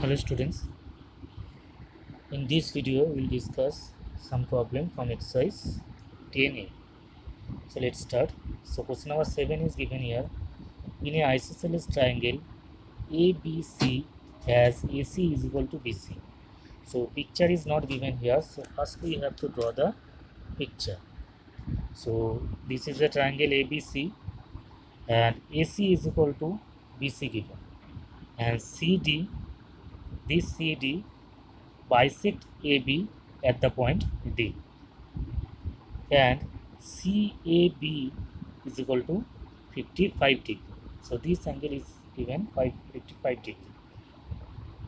Hello students, in this video we will discuss some problem from exercise 10a. So let's start. So question number 7 is given here. In a isosceles triangle ABC has AC is equal to BC. So picture is not given here, so first we have to draw the picture. So this is a triangle ABC and AC is equal to BC given, and this CD bisect AB at the point D, and CAB is equal to 55 degree. So this angle is given 55 degree.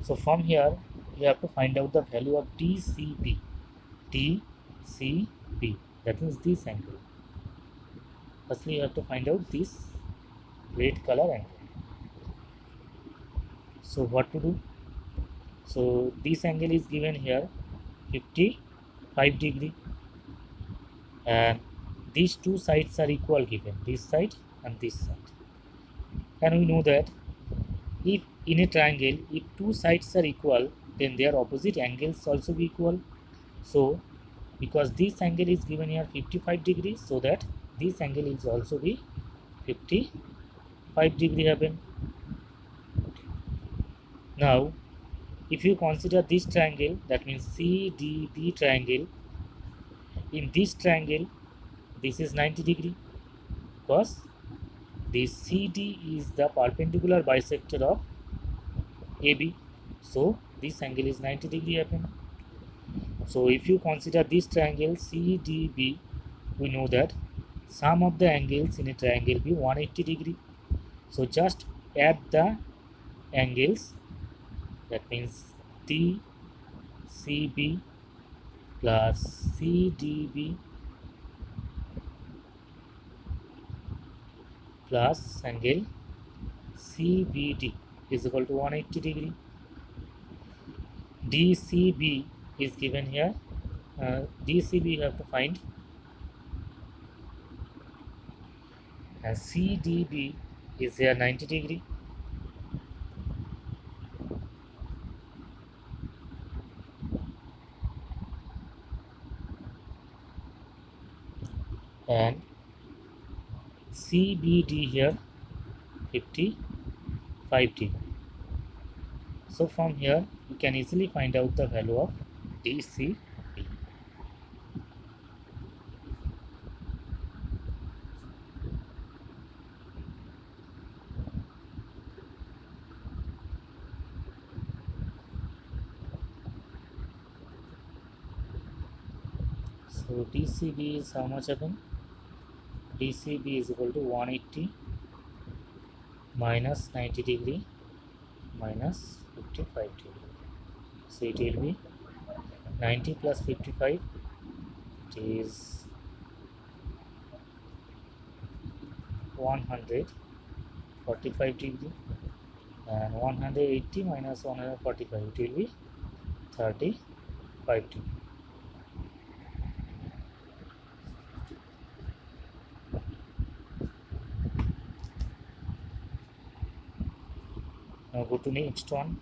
So from here you have to find out the value of DCB. DCB, that means this angle. Firstly you have to find out this red color angle. So what to do? So this angle is given here 55 degree, and these two sides are equal given, this side and this side. And we know that if in a triangle, if two sides are equal, then their opposite angles also be equal. So because this angle is given here 55 degrees, so that this angle is also be 55 degree happen. Now if you consider this triangle, that means CDB triangle, in this triangle this is 90 degree, because this CD is the perpendicular bisector of AB, so this angle is 90 degree happen. So if you consider this triangle CDB, we know that sum of the angles in a triangle be 180 degree. So just add the angles, that means DCB plus CDB plus angle CBD is equal to 180 degree. DCB is given here. DCB you have to find, and CDB is here 90 degree. And CBD here 55 degree. So from here you can easily find out the value of DCB. So DCB is how much again? DCB is equal to 180 minus 90 degree minus 55 degree. So it will be 90 plus 55, it is 145 degree, and 180 minus 145, it will be 35 degree. Now go to next one,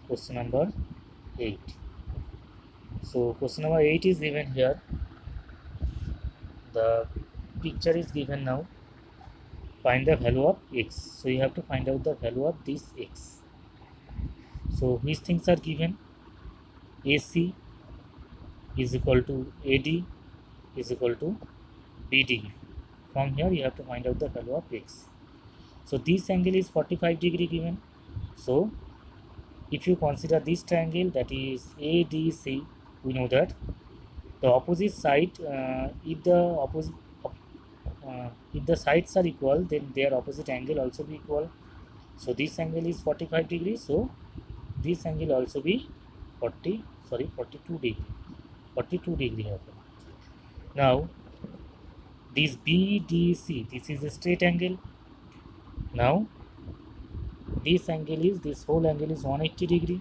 question number 8. So question number 8 is given here. The picture is given now. Find the value of x. So you have to find out the value of this x. So which things are given? AC is equal to AD is equal to BD. From here you have to find out the value of x. So this angle is 45 degree given. So if you consider this triangle, that is ADC, we know that the opposite side, if the sides are equal, then their opposite angle also be equal. So this angle is 45 degrees, so this angle also be 42 degree. 42 degree happen. Now this BDC, this is a straight angle. Now this angle is, this whole angle is 180 degree.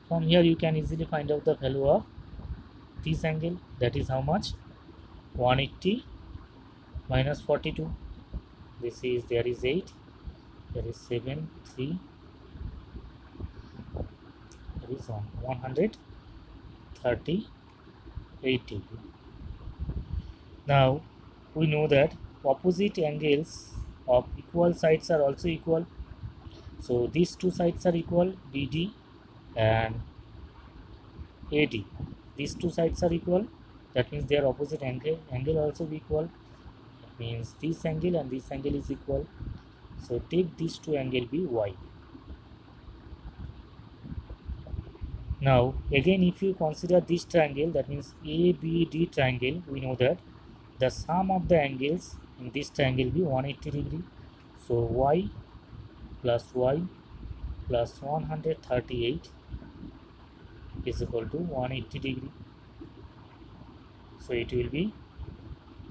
From here you can easily find out the value of this angle, that is how much? 180 minus 42, this is, there is 8, there is 7, 3, that is 138 degree. Now we know that opposite angles of equal sides are also equal. So these two sides are equal, BD and AD. These two sides are equal. That means their opposite angle also be equal. That means this angle and this angle is equal. So take these two angle be Y. Now again, if you consider this triangle, that means ABD triangle, we know that the sum of the angles in this triangle be 180 degree. So Y plus 138 is equal to 180 degree. So it will be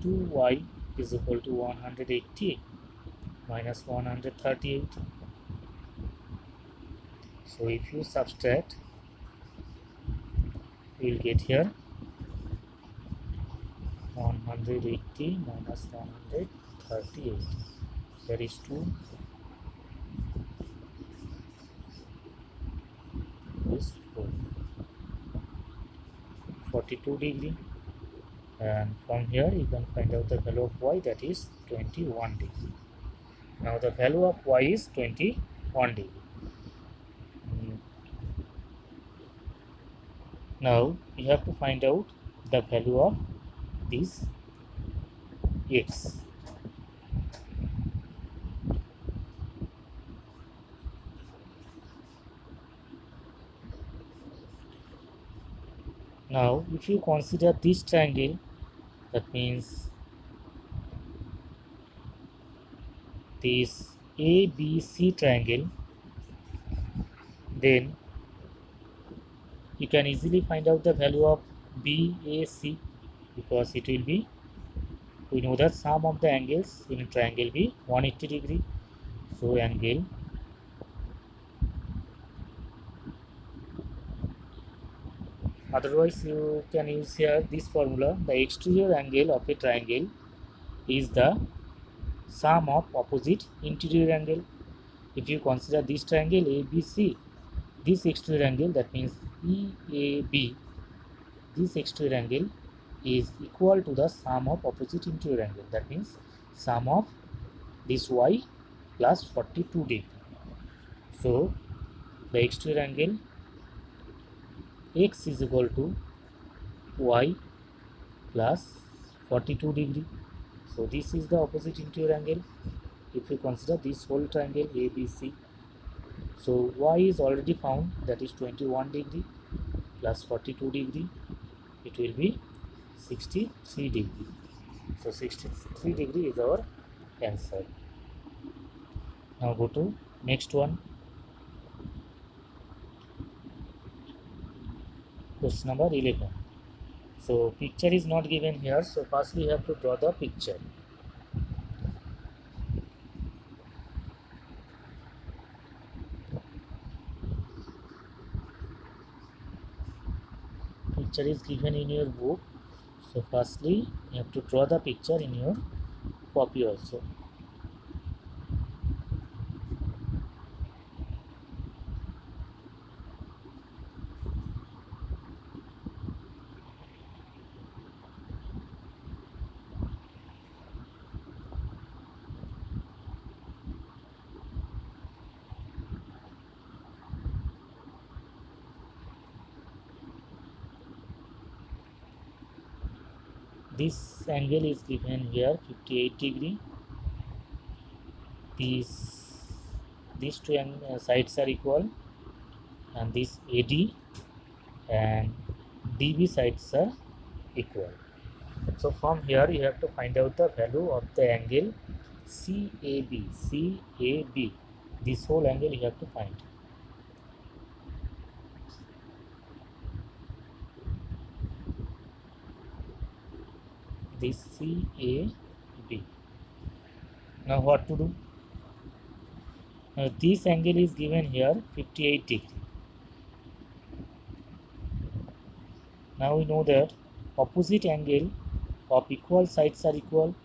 2Y is equal to 180 minus 138. So if you subtract, you will get here 180 minus 138. There is 2 is 4. 42 degree, and from here you can find out the value of Y, that is 21 degree. Now the value of Y is 21 degree. Now you have to find out the value of this X. Now if you consider this triangle, that means this ABC triangle, then you can easily find out the value of BAC, because it will be, we know that sum of the angles in a triangle be 180 degree. So angle otherwise you can use here this formula: the exterior angle of a triangle is the sum of opposite interior angle. If you consider this triangle ABC, this exterior angle, that means EAB, this exterior angle is equal to the sum of opposite interior angle, that means sum of this Y plus 42 degree. So the exterior angle X is equal to Y plus 42 degree. So this is the opposite interior angle if you consider this whole triangle ABC. So Y is already found, that is 21 degree plus 42 degree, it will be 63 degree. So 63 degree is our answer. Now go to next one. Question number 11. So picture is not given here, so first we have to draw the picture. Picture is given in your book, so firstly you have to draw the picture in your copy also. This angle is given here 58 degree. These two sides are equal, and this AD and DB sides are equal. So from here you have to find out the value of the angle CAB. CAB, this whole angle you have to find. This CAB. Now what to do? Now this angle is given here 58 degree. Now we know that opposite angle of equal sides are equal.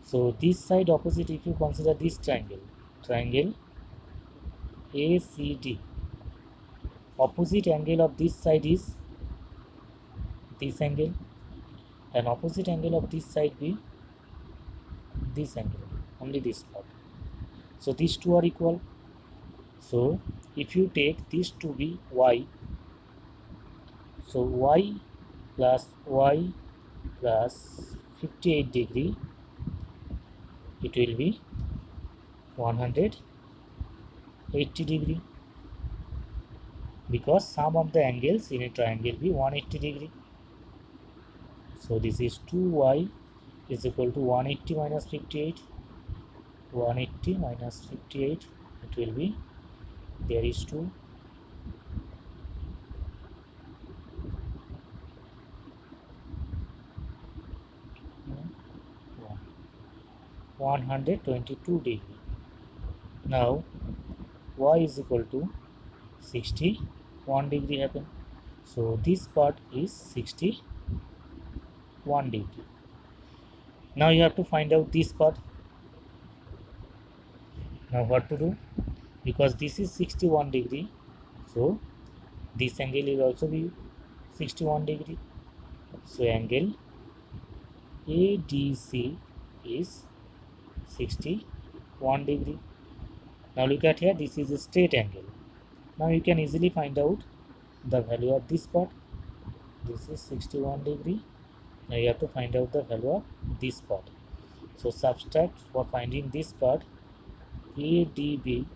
So this side opposite, if you consider this triangle ACD, opposite angle of this side is this angle, and opposite angle of this side be this angle, only this part. So these two are equal. So if you take this to be y, so y plus 58 degree, it will be 180 degree, because sum of the angles in a triangle be 180 degree. So this is 2y is equal to 180 minus 58, 180 minus 58, it will be, there is 2, 122 degree. Now y is equal to 61 degree happen. So this part is 61 degree. Now you have to find out this part. Now what to do? Because this is 61 degree, so this angle will also be 61 degree. So angle ADC is 61 degree. Now look at here, this is a straight angle. Now you can easily find out the value of this part. This is 61 degree. Now you have to find out the value of this part. So subtract for finding this part, ADB,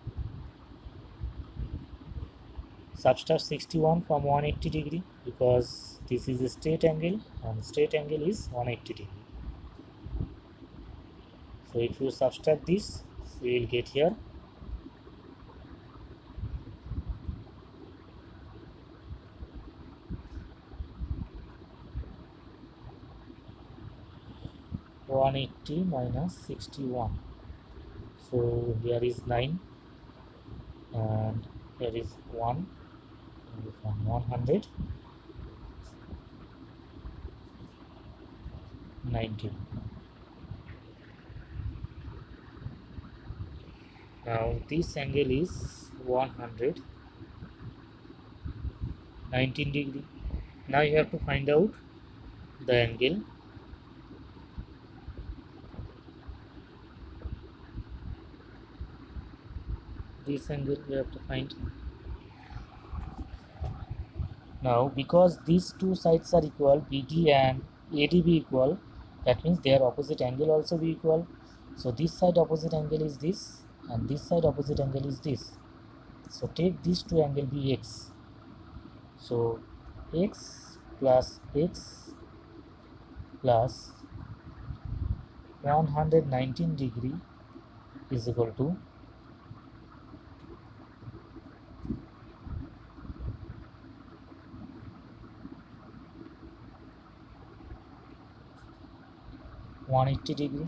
subtract 61 from 180 degree, because this is a straight angle and straight angle is 180 degree. So if you subtract this, we will get here 180 minus 61. So here is 9 and here is 1, 119. Now this angle is 119 degree. Now you have to find out the angle this angle we have to find. Now because these two sides are equal, BD and AD be equal, that means their opposite angle also be equal. So this side opposite angle is this and this side opposite angle is this. So take these two angle be x. So x plus 119 degree is equal to 180 degree.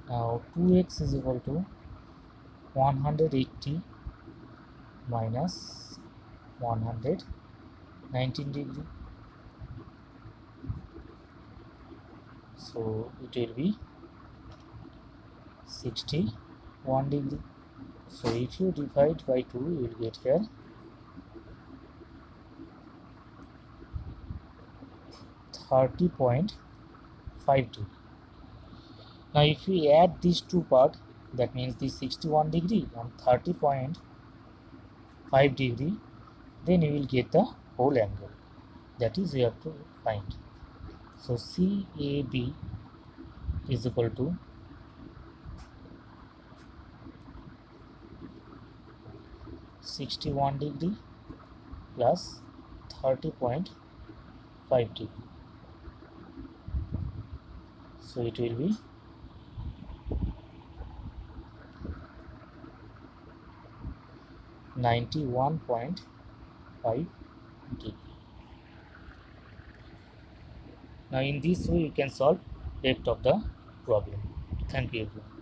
Now 2x is equal to 180 minus 119 degree. So it will be 61 degree. So if you divide by 2, you will get here 30.5 degree. Now if we add these two parts, that means this 61 degree and 30.5 degree, then you will get the whole angle. That is you have to find. So CAB is equal to 61 degree plus 30.5 degree. So it will be 91.5 degree. Now in this way you can solve rest of the problem. Thank you everyone.